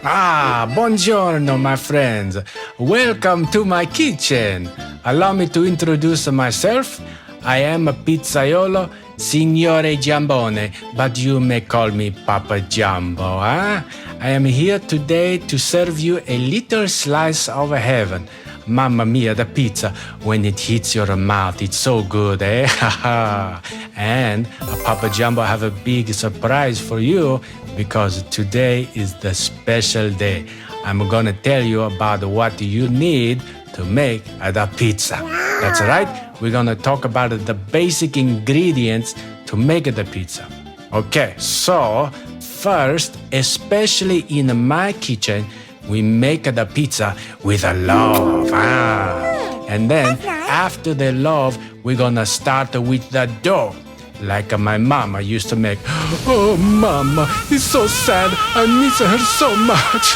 Buongiorno, my friends. Welcome to my kitchen. Allow me to introduce myself. I am a pizzaiolo, Signore Giambone, but you may call me Papa Giambo, huh? I am here today to serve you a little slice of heaven. Mamma mia, the pizza, when it hits your mouth, it's so good, eh? And Papa Giambo have a big surprise for you because today is the special day. I'm gonna tell you about what you need to make the pizza. That's right, we're gonna talk about the basic ingredients to make the pizza. Okay, so first, especially in my kitchen, we make the pizza with a love. And then after the love, we're gonna start with the dough. Like my mama used to make. Oh, mama, it's so sad. I miss her so much.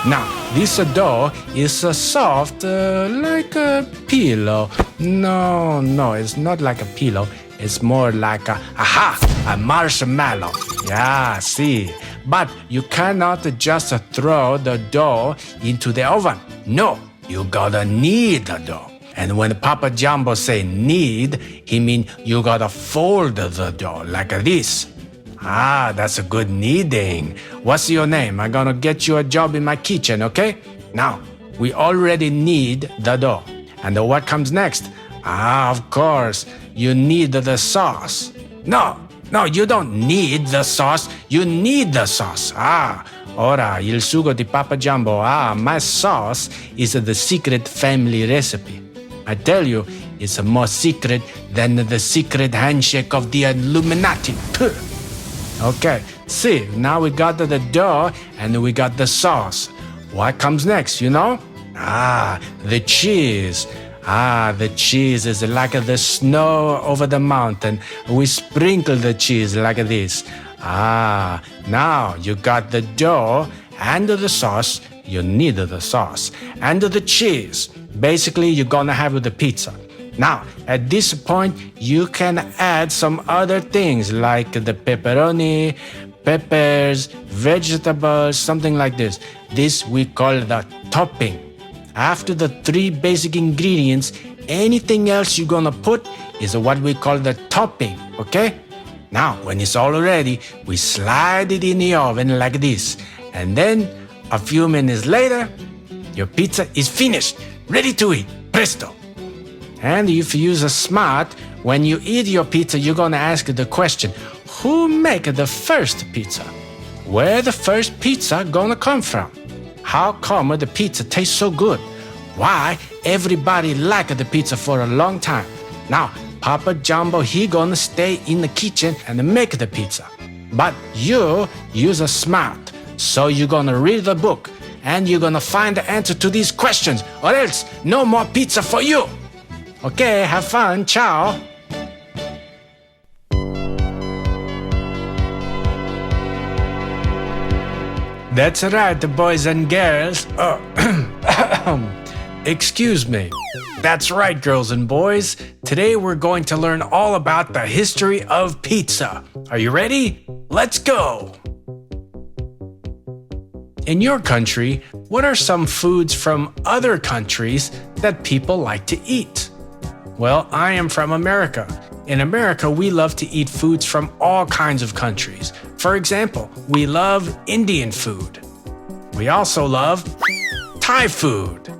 Now, this dough is soft like a pillow. No, it's not like a pillow. It's more like a marshmallow. Yeah, see. But you cannot just throw the dough into the oven. No, you gotta knead the dough. And when Papa Giambo say knead, he mean you gotta fold the dough like this. That's a good kneading. What's your name? I'm gonna get you a job in my kitchen, okay? Now, we already knead the dough. And what comes next? Of course, you need the sauce. No, you don't need the sauce. You need the sauce. Ora, il sugo di Papa Giambo. My sauce is the secret family recipe. I tell you, it's more secret than the secret handshake of the Illuminati. Okay, see, now we got the dough and we got the sauce. What comes next, you know? The cheese. The cheese is like the snow over the mountain. We sprinkle the cheese like this. Now you got the dough and the sauce. You need the sauce and the cheese. Basically, you're gonna have the pizza. Now, at this point, you can add some other things like the pepperoni, peppers, vegetables, something like this. This we call the topping. After the three basic ingredients, anything else you're gonna put is what we call the topping, okay? Now, when it's all ready, we slide it in the oven like this. And then, a few minutes later, your pizza is finished, ready to eat, presto. And if you use a smart, when you eat your pizza, you're gonna ask the question, who make the first pizza? Where the first pizza gonna come from? How come the pizza tastes so good? Why everybody like the pizza for a long time? Now, Papa Giambo, he gonna stay in the kitchen and make the pizza. But you use a smart, so you're gonna read the book and you're gonna find the answer to these questions, or else no more pizza for you. Okay, have fun, ciao. That's right, boys and girls. Excuse me. That's right, girls and boys. Today we're going to learn all about the history of pizza. Are you ready? Let's go! In your country, what are some foods from other countries that people like to eat? Well, I am from America. In America, we love to eat foods from all kinds of countries. For example, we love Indian food. We also love Thai food.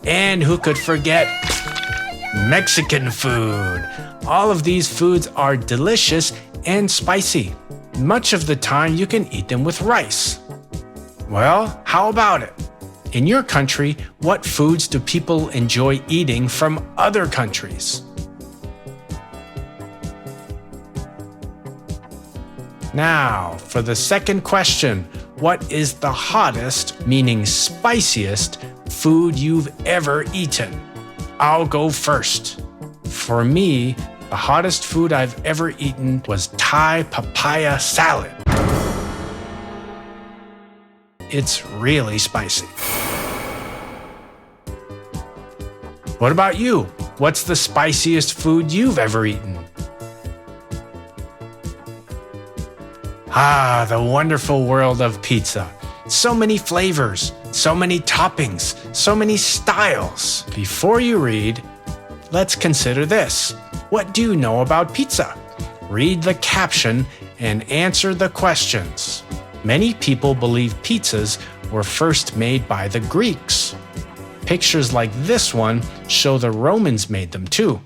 And who could forget Mexican food? All of these foods are delicious and spicy. Much of the time, you can eat them with rice. Well, how about it? In your country, what foods do people enjoy eating from other countries? Now, for the second question, what is the hottest, meaning spiciest, food you've ever eaten? I'll go first. For me, the hottest food I've ever eaten was Thai papaya salad. It's really spicy. What about you? What's the spiciest food you've ever eaten? The wonderful world of pizza. So many flavors, so many toppings, so many styles. Before you read, let's consider this. What do you know about pizza? Read the caption and answer the questions. Many people believe pizzas were first made by the Greeks. Pictures like this one show the Romans made them too.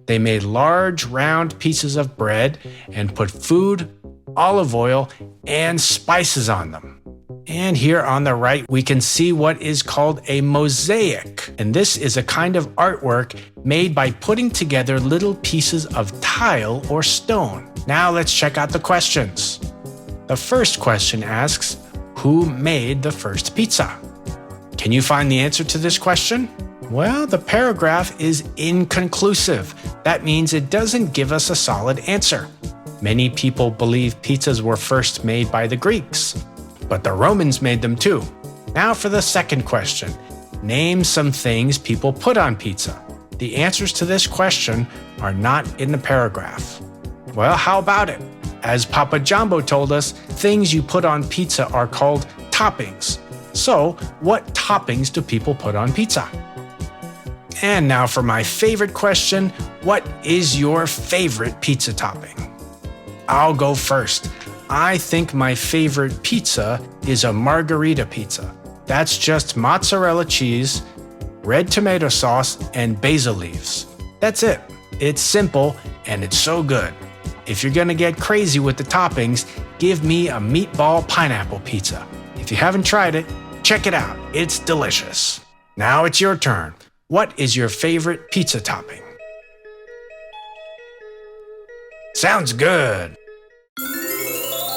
They made large round pieces of bread and put food, olive oil, and spices on them. And here on the right, we can see what is called a mosaic. And this is a kind of artwork made by putting together little pieces of tile or stone. Now let's check out the questions. The first question asks, who made the first pizza? Can you find the answer to this question? Well, the paragraph is inconclusive. That means it doesn't give us a solid answer. Many people believe pizzas were first made by the Greeks, but the Romans made them too. Now for the second question. Name some things people put on pizza. The answers to this question are not in the paragraph. Well, how about it? As Papa Giambo told us, things you put on pizza are called toppings. So, what toppings do people put on pizza? And now for my favorite question, what is your favorite pizza topping? I'll go first. I think my favorite pizza is a margherita pizza. That's just mozzarella cheese, red tomato sauce, and basil leaves. That's it. It's simple and it's so good. If you're gonna get crazy with the toppings, give me a meatball pineapple pizza. If you haven't tried it, check it out. It's delicious. Now it's your turn. What is your favorite pizza topping? Sounds good.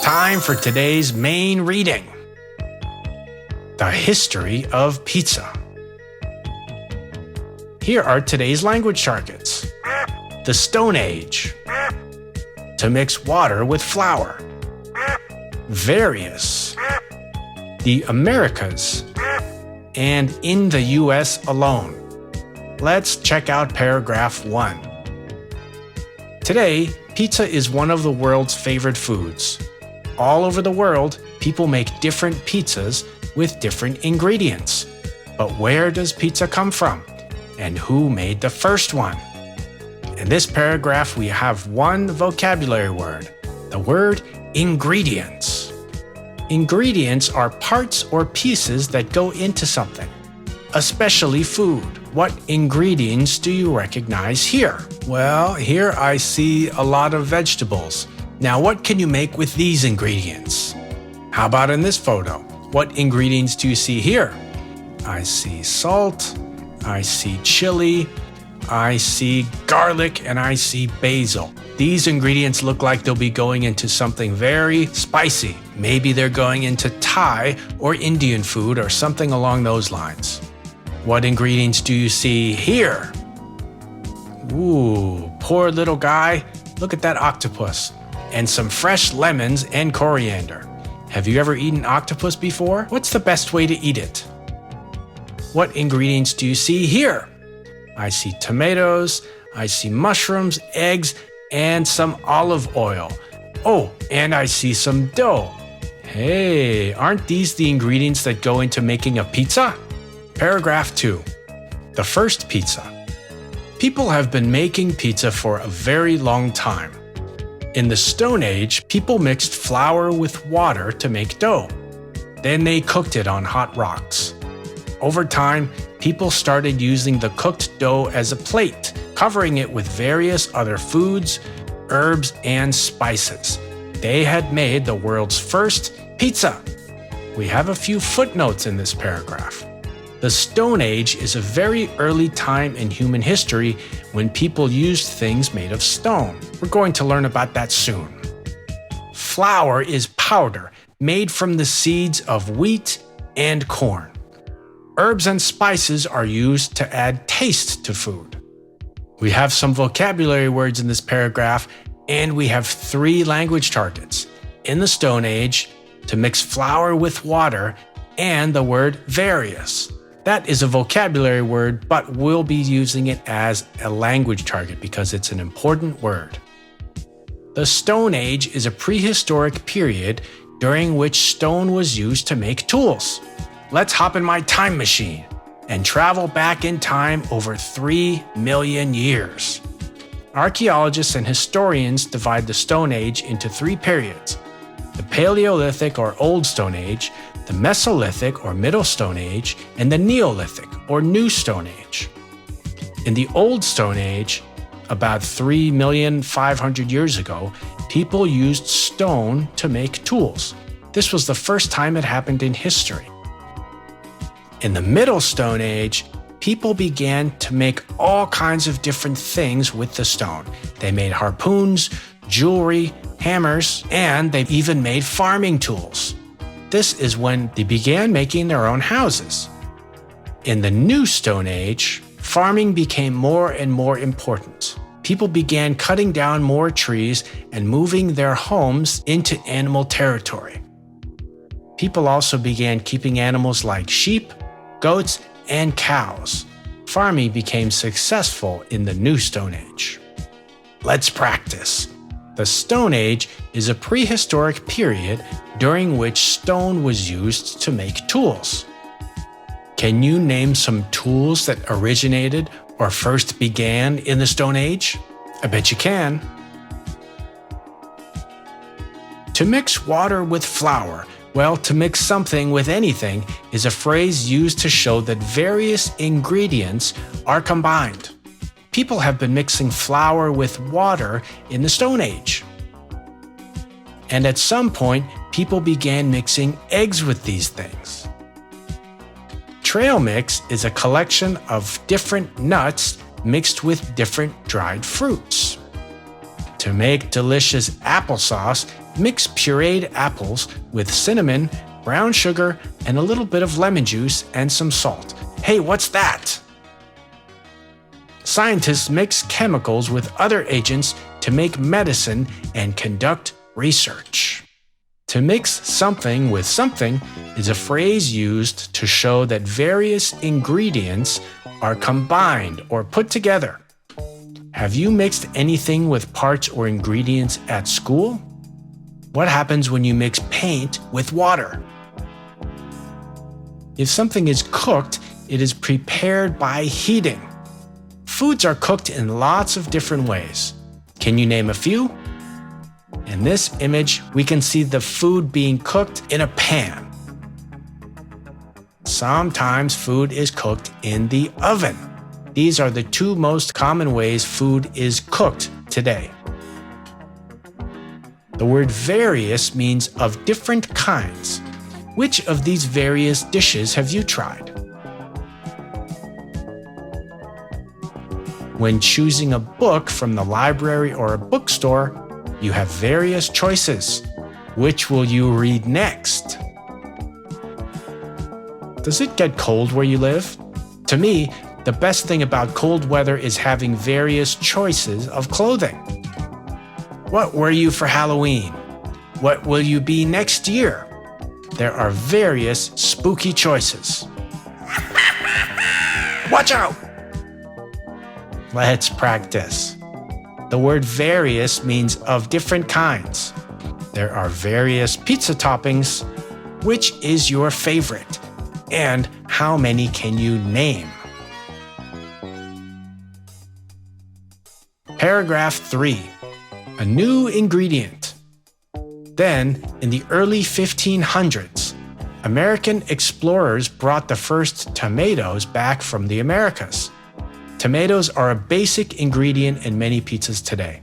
Time for today's main reading. The history of pizza. Here are today's language targets. The Stone Age. To mix water with flour. Various. The Americas. And in the US alone. Let's check out paragraph 1. Today, pizza is one of the world's favorite foods. All over the world, people make different pizzas with different ingredients. But where does pizza come from? And who made the first one? In this paragraph, we have one vocabulary word, the word ingredients. Ingredients are parts or pieces that go into something, especially food. What ingredients do you recognize here? Well, here I see a lot of vegetables. Now, what can you make with these ingredients? How about in this photo? What ingredients do you see here? I see salt, I see chili, I see garlic, and I see basil. These ingredients look like they'll be going into something very spicy. Maybe they're going into Thai or Indian food or something along those lines. What ingredients do you see here? Ooh, poor little guy. Look at that octopus. And some fresh lemons and coriander. Have you ever eaten octopus before? What's the best way to eat it? What ingredients do you see here? I see tomatoes, I see mushrooms, eggs, and some olive oil. Oh, and I see some dough. Hey, aren't these the ingredients that go into making a pizza? Paragraph 2. The first pizza. People have been making pizza for a very long time. In the Stone Age, people mixed flour with water to make dough. Then they cooked it on hot rocks. Over time, people started using the cooked dough as a plate, covering it with various other foods, herbs, and spices. They had made the world's first pizza. We have a few footnotes in this paragraph. The Stone Age is a very early time in human history when people used things made of stone. We're going to learn about that soon. Flour is powder made from the seeds of wheat and corn. Herbs and spices are used to add taste to food. We have some vocabulary words in this paragraph, and we have 3 language targets. In the Stone Age, to mix flour with water, and the word various. That is a vocabulary word, but we'll be using it as a language target because it's an important word. The Stone Age is a prehistoric period during which stone was used to make tools. Let's hop in my time machine and travel back in time over 3 million years. Archaeologists and historians divide the Stone Age into 3 periods: the Paleolithic or Old Stone Age, the Mesolithic or Middle Stone Age, and the Neolithic or New Stone Age. In the Old Stone Age, about 3,500,000 years ago, people used stone to make tools. This was the first time it happened in history. In the Middle Stone Age, people began to make all kinds of different things with the stone. They made harpoons, jewelry, hammers, and they even made farming tools. This is when they began making their own houses. In the New Stone Age, farming became more and more important. People began cutting down more trees and moving their homes into animal territory. People also began keeping animals like sheep, goats, and cows. Farming became successful in the New Stone Age. Let's practice. The Stone Age is a prehistoric period during which stone was used to make tools. Can you name some tools that originated or first began in the Stone Age? I bet you can. To mix water with flour. Well, to mix something with anything is a phrase used to show that various ingredients are combined. People have been mixing flour with water in the Stone Age. And at some point, people began mixing eggs with these things. Trail mix is a collection of different nuts mixed with different dried fruits. To make delicious applesauce, mix pureed apples with cinnamon, brown sugar, and a little bit of lemon juice and some salt. Hey, what's that? Scientists mix chemicals with other agents to make medicine and conduct research. To mix something with something is a phrase used to show that various ingredients are combined or put together. Have you mixed anything with parts or ingredients at school? What happens when you mix paint with water? If something is cooked, it is prepared by heating. Foods are cooked in lots of different ways. Can you name a few? In this image, we can see the food being cooked in a pan. Sometimes food is cooked in the oven. These are the 2 most common ways food is cooked today. The word various means of different kinds. Which of these various dishes have you tried? When choosing a book from the library or a bookstore, you have various choices. Which will you read next? Does it get cold where you live? To me, the best thing about cold weather is having various choices of clothing. What were you for Halloween? What will you be next year? There are various spooky choices. Watch out! Let's practice. The word various means of different kinds. There are various pizza toppings. Which is your favorite? And how many can you name? Paragraph 3. A new ingredient. Then, in the early 1500s, American explorers brought the first tomatoes back from the Americas. Tomatoes are a basic ingredient in many pizzas today.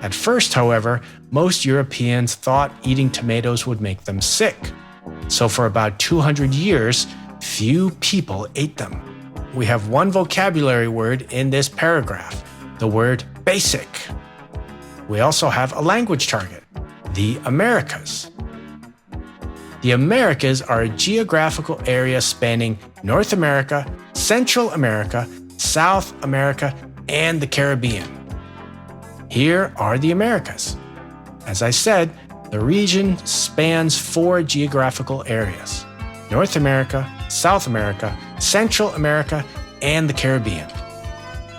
At first, however, most Europeans thought eating tomatoes would make them sick. So for about 200 years, few people ate them. We have one vocabulary word in this paragraph, the word basic. We also have a language target, the Americas. The Americas are a geographical area spanning North America, Central America, South America, and the Caribbean. Here are the Americas. As I said, the region spans 4 geographical areas: North America, South America, Central America, and the Caribbean.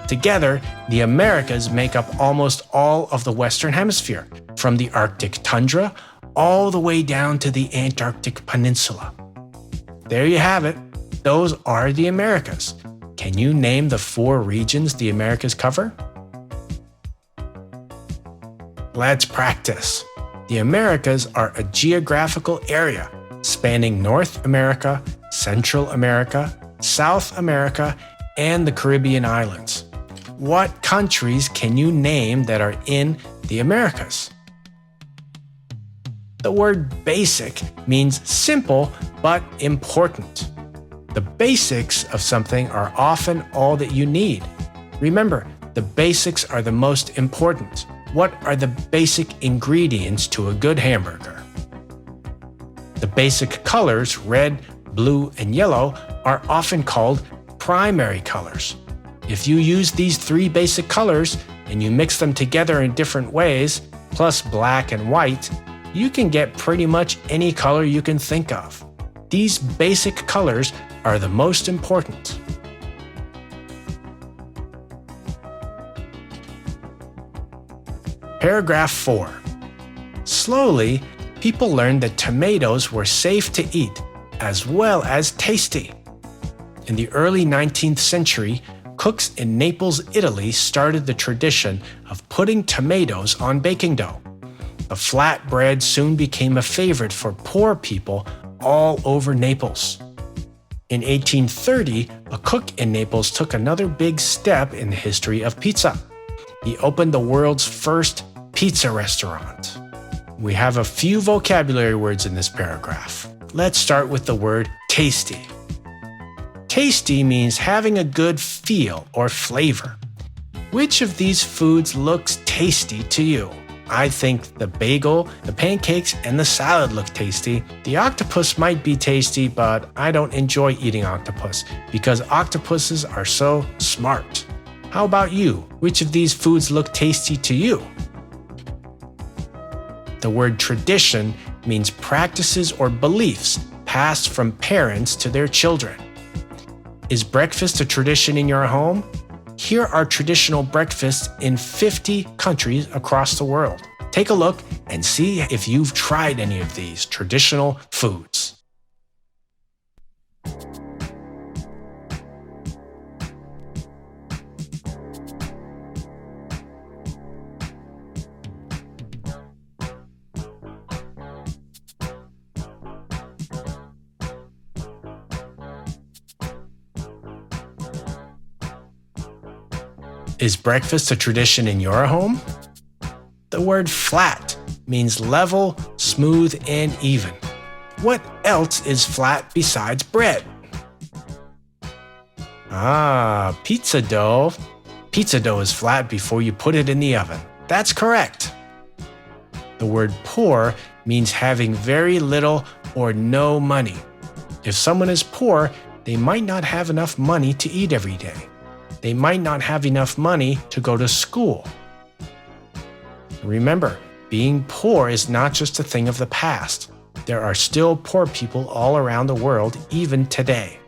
Together, the Americas make up almost all of the Western Hemisphere, from the Arctic tundra all the way down to the Antarctic Peninsula. There you have it. Those are the Americas. Can you name the 4 regions the Americas cover? Let's practice. The Americas are a geographical area spanning North America, Central America, South America, and the Caribbean islands. What countries can you name that are in the Americas? The word basic means simple but important. The basics of something are often all that you need. Remember, the basics are the most important. What are the basic ingredients to a good hamburger? The basic colors, red, blue, and yellow, are often called primary colors. If you use these 3 basic colors and you mix them together in different ways, plus black and white, you can get pretty much any color you can think of. These basic colors are the most important. Paragraph 4. Slowly, people learned that tomatoes were safe to eat as well as tasty. In the early 19th century, cooks in Naples, Italy started the tradition of putting tomatoes on baking dough. The flatbread soon became a favorite for poor people all over Naples. In 1830, a cook in Naples took another big step in the history of pizza. He opened the world's first pizza restaurant. We have a few vocabulary words in this paragraph. Let's start with the word tasty. Tasty means having a good feel or flavor. Which of these foods looks tasty to you? I think the bagel, the pancakes, and the salad look tasty. The octopus might be tasty, but I don't enjoy eating octopus because octopuses are so smart. How about you? Which of these foods look tasty to you? The word tradition means practices or beliefs passed from parents to their children. Is breakfast a tradition in your home? Here are traditional breakfasts in 50 countries across the world. Take a look and see if you've tried any of these traditional foods. Is breakfast a tradition in your home? The word flat means level, smooth, and even. What else is flat besides bread? Pizza dough. Pizza dough is flat before you put it in the oven. That's correct. The word poor means having very little or no money. If someone is poor, they might not have enough money to eat every day. They might not have enough money to go to school. Remember, being poor is not just a thing of the past. There are still poor people all around the world, even today.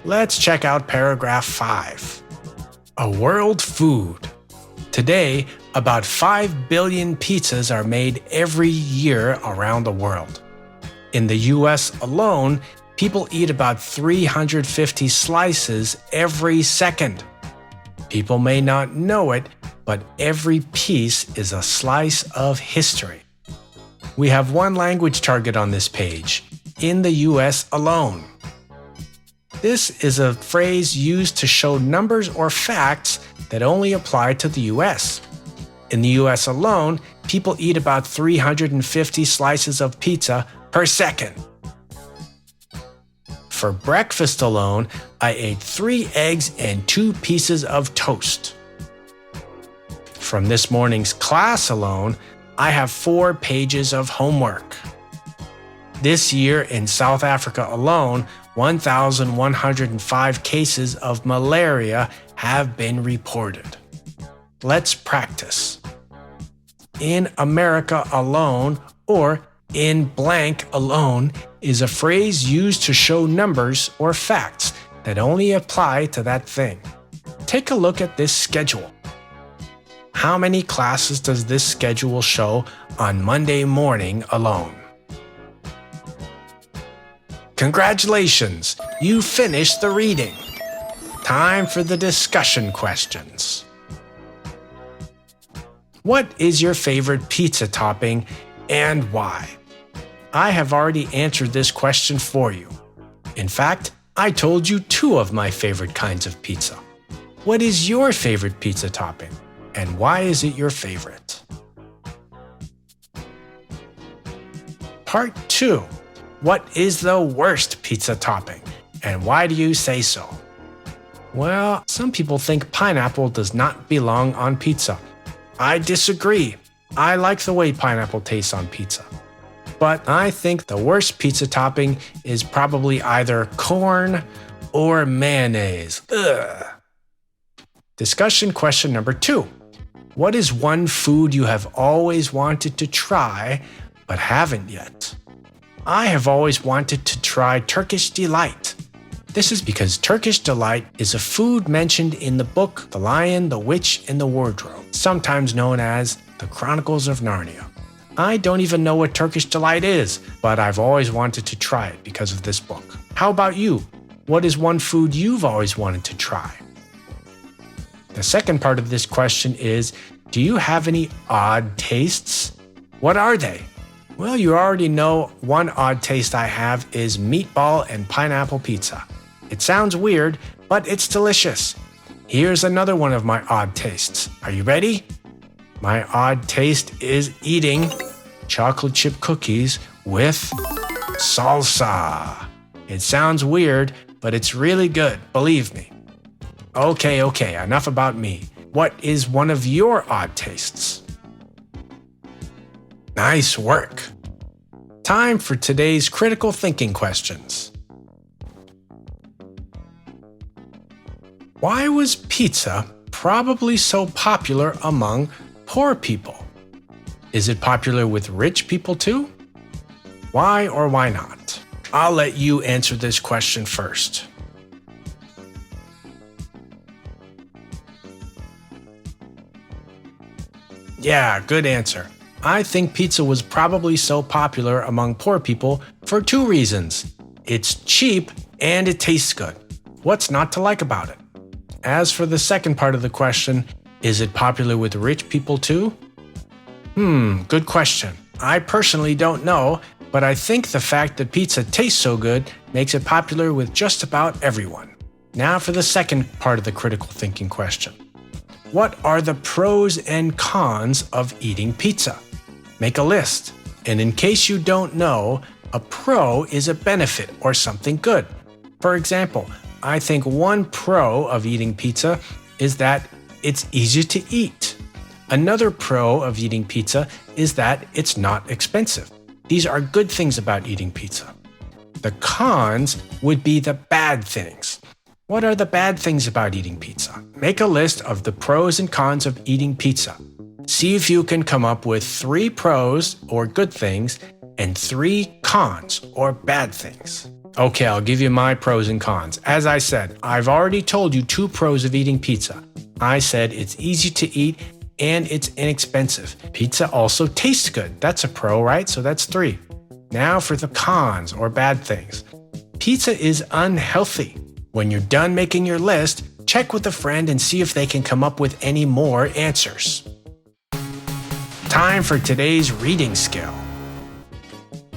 Let's check out paragraph 5. A world food. Today, about 5 billion pizzas are made every year around the world. In the US alone, people eat about 350 slices every second. People may not know it, but every piece is a slice of history. We have one language target on this page, in the US alone. This is a phrase used to show numbers or facts that only apply to the US. In the US alone, people eat about 350 slices of pizza per second. For breakfast alone, I ate 3 eggs and 2 pieces of toast. From this morning's class alone, I have 4 pages of homework. This year in South Africa alone, 1,105 cases of malaria have been reported. Let's practice. In America alone, or in blank alone, is a phrase used to show numbers or facts that only apply to that thing. Take a look at this schedule. How many classes does this schedule show on Monday morning alone? Congratulations! You finished the reading. Time for the discussion questions. What is your favorite pizza topping and why? I have already answered this question for you. In fact, I told you 2 of my favorite kinds of pizza. What is your favorite pizza topping and why is it your favorite? Part 2. What is the worst pizza topping and why do you say so? Well, some people think pineapple does not belong on pizza. I disagree. I like the way pineapple tastes on pizza. But I think the worst pizza topping is probably either corn or mayonnaise. Ugh. Discussion question number 2. What is one food you have always wanted to try but haven't yet? I have always wanted to try Turkish Delight. This is because Turkish Delight is a food mentioned in the book The Lion, the Witch, and the Wardrobe, sometimes known as The Chronicles of Narnia. I don't even know what Turkish Delight is, but I've always wanted to try it because of this book. How about you? What is one food you've always wanted to try? The second part of this question is, do you have any odd tastes? What are they? Well, you already know one odd taste I have is meatball and pineapple pizza. It sounds weird, but it's delicious. Here's another one of my odd tastes. Are you ready? My odd taste is eating chocolate chip cookies with salsa. It sounds weird, but it's really good, believe me. Okay, enough about me. What is one of your odd tastes? Nice work. Time for today's critical thinking questions. Why was pizza probably so popular among poor people? Is it popular with rich people too? Why or why not? I'll let you answer this question first. Yeah, good answer. I think pizza was probably so popular among poor people for 2 reasons. It's cheap and it tastes good. What's not to like about it? As for the second part of the question, is it popular with rich people too? Good question. I personally don't know, but I think the fact that pizza tastes so good makes it popular with just about everyone. Now for the second part of the critical thinking question. What are the pros and cons of eating pizza? Make a list. And in case you don't know, a pro is a benefit or something good. For example, I think one pro of eating pizza is that it's easy to eat. Another pro of eating pizza is that it's not expensive. These are good things about eating pizza. The cons would be the bad things. What are the bad things about eating pizza? Make a list of the pros and cons of eating pizza. See if you can come up with 3 pros or good things and 3 cons or bad things. Okay, I'll give you my pros and cons. As I said, I've already told you 2 pros of eating pizza. I said it's easy to eat and it's inexpensive. Pizza also tastes good. That's a pro, right? So that's 3. Now for the cons or bad things. Pizza is unhealthy. When you're done making your list, check with a friend and see if they can come up with any more answers. Time for today's reading skill.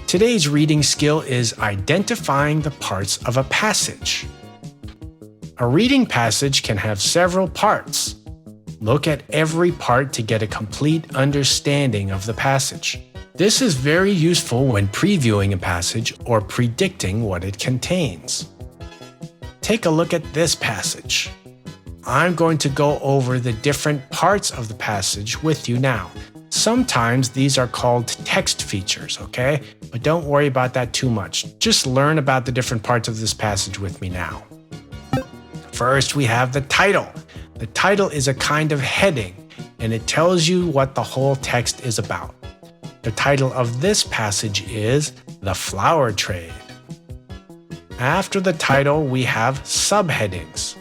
Today's reading skill is identifying the parts of a passage. A reading passage can have several parts. Look at every part to get a complete understanding of the passage. This is very useful when previewing a passage or predicting what it contains. Take a look at this passage. I'm going to go over the different parts of the passage with you now. Sometimes these are called text features, okay? But don't worry about that too much. Just learn about the different parts of this passage with me now. First, we have the title. The title is a kind of heading, and it tells you what the whole text is about. The title of this passage is The Flower Trade. After the title, we have subheadings.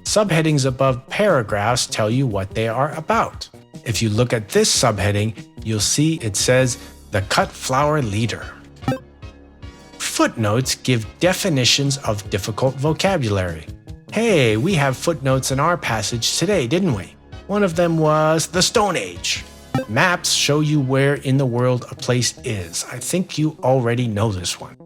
Subheadings above paragraphs tell you what they are about. If you look at this subheading, you'll see it says the cut flower leader. Footnotes give definitions of difficult vocabulary. Hey, we have footnotes in our passage today, didn't we? One of them was the Stone Age. Maps show you where in the world a place is. I think you already know this one.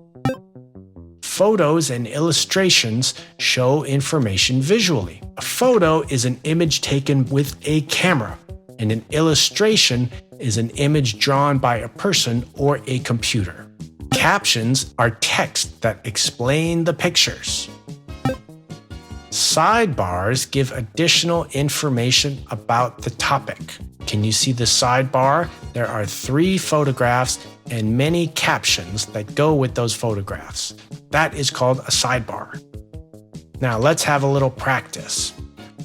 Photos and illustrations show information visually. A photo is an image taken with a camera, and an illustration is an image drawn by a person or a computer. Captions are text that explain the pictures. Sidebars give additional information about the topic. Can you see the sidebar? There are 3 photographs and many captions that go with those photographs. That is called a sidebar. Now let's have a little practice.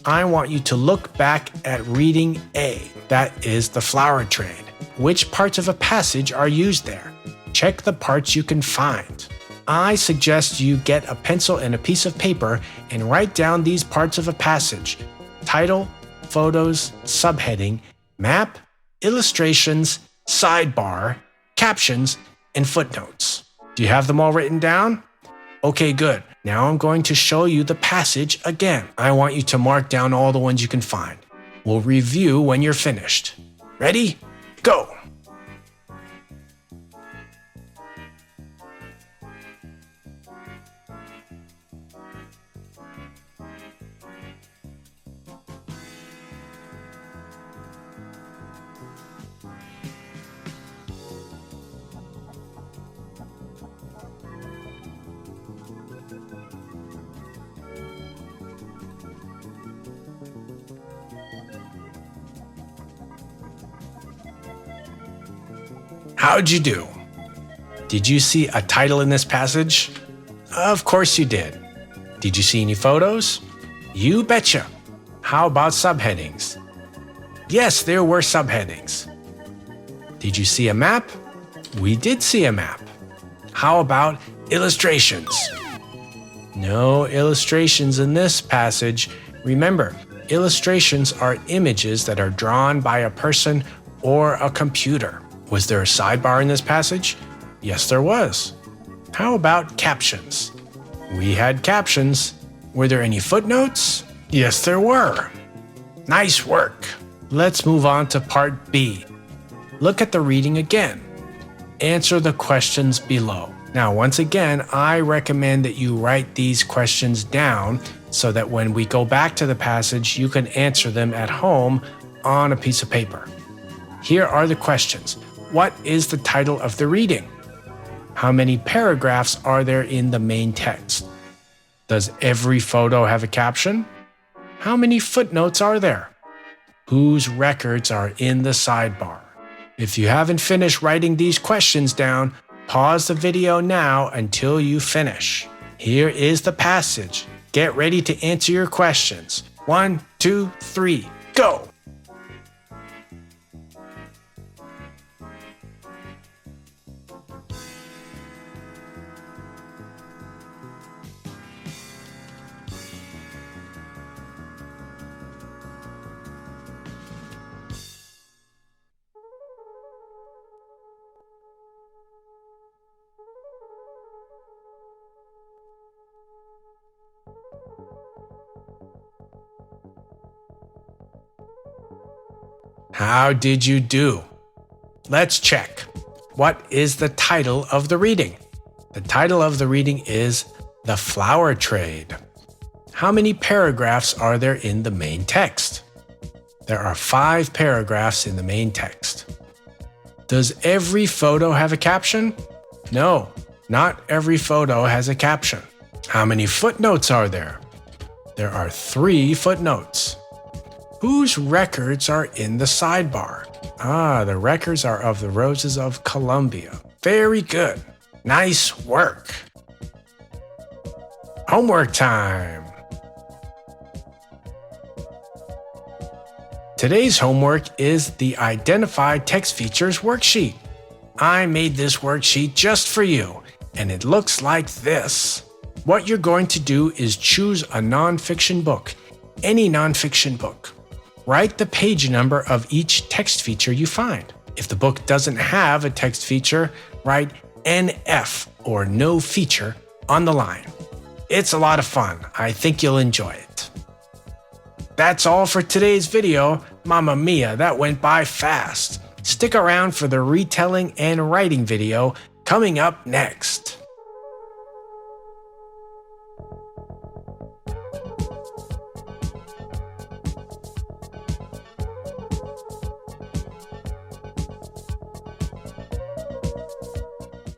I want you to look back at reading A. That is the flower trade. Which parts of a passage are used there? Check the parts you can find. I suggest you get a pencil and a piece of paper and write down these parts of a passage: title, photos, subheading, map, illustrations, sidebar, captions, and footnotes. Do you have them all written down? Okay, good. Now I'm going to show you the passage again. I want you to mark down all the ones you can find. We'll review when you're finished. Ready? Go! How'd you do? Did you see a title in this passage? Of course you did. Did you see any photos? You betcha. How about subheadings? Yes, there were subheadings. Did you see a map? We did see a map. How about illustrations? No illustrations in this passage. Remember, illustrations are images that are drawn by a person or a computer. Was there a sidebar in this passage? Yes, there was. How about captions? We had captions. Were there any footnotes? Yes, there were. Nice work. Let's move on to part B. Look at the reading again. Answer the questions below. Now, once again, I recommend that you write these questions down so that when we go back to the passage, you can answer them at home on a piece of paper. Here are the questions. What is the title of the reading? How many paragraphs are there in the main text? Does every photo have a caption? How many footnotes are there? Whose records are in the sidebar? If you haven't finished writing these questions down, pause the video now until you finish. Here is the passage. Get ready to answer your questions. 1, 2, 3, go! How did you do? Let's check. What is the title of the reading? The title of the reading is The Flower Trade. How many paragraphs are there in the main text? There are 5 paragraphs in the main text. Does every photo have a caption? No, not every photo has a caption. How many footnotes are there? There are 3 footnotes. Whose records are in the sidebar? The records are of the Roses of Columbia. Very good. Nice work. Homework time. Today's homework is the Identify Text Features worksheet. I made this worksheet just for you, and it looks like this. What you're going to do is choose a nonfiction book, any nonfiction book. Write the page number of each text feature you find. If the book doesn't have a text feature, write NF or no feature on the line. It's a lot of fun. I think you'll enjoy it. That's all for today's video. Mamma mia, that went by fast. Stick around for the retelling and writing video coming up next.